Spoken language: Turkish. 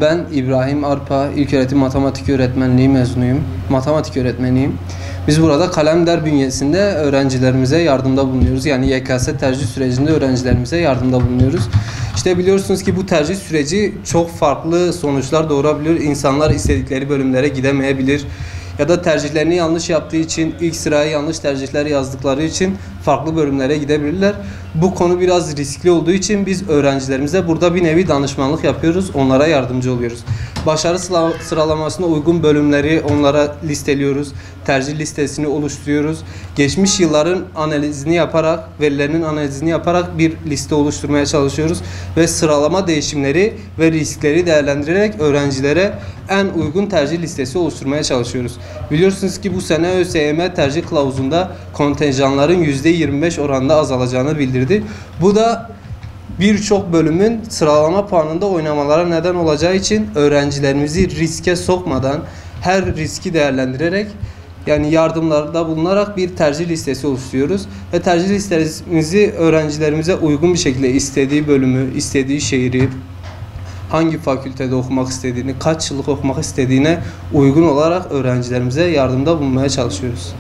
Ben İbrahim Arpa, İlköğretim Matematik Öğretmenliği mezunuyum. Matematik öğretmeniyim. Biz burada Kalemdar bünyesinde öğrencilerimize yardımda bulunuyoruz. Yani YKS tercih sürecinde öğrencilerimize yardımda bulunuyoruz. İşte biliyorsunuz ki bu tercih süreci çok farklı sonuçlar doğurabiliyor. İnsanlar istedikleri bölümlere gidemeyebilir. Ya da tercihlerini yanlış yaptığı için, ilk sıraya yanlış tercihler yazdıkları için farklı bölümlere gidebilirler. Bu konu biraz riskli olduğu için biz öğrencilerimize burada bir nevi danışmanlık yapıyoruz. Onlara yardımcı oluyoruz. Başarı sıralamasına uygun bölümleri onlara listeliyoruz. Tercih listesini oluşturuyoruz. Geçmiş yılların analizini yaparak, verilerinin analizini yaparak bir liste oluşturmaya çalışıyoruz. Ve sıralama değişimleri ve riskleri değerlendirerek öğrencilere en uygun tercih listesi oluşturmaya çalışıyoruz. Biliyorsunuz ki bu sene ÖSYM tercih kılavuzunda kontenjanların %25 oranında azalacağını bildirdi. Bu da birçok bölümün sıralama puanında oynamalara neden olacağı için öğrencilerimizi riske sokmadan her riski değerlendirerek yani yardımlarda bulunarak bir tercih listesi oluşturuyoruz. Ve tercih listemizi öğrencilerimize uygun bir şekilde istediği bölümü, istediği şehri, hangi fakültede okumak istediğini, kaç yıllık okumak istediğine uygun olarak öğrencilerimize yardımda bulunmaya çalışıyoruz.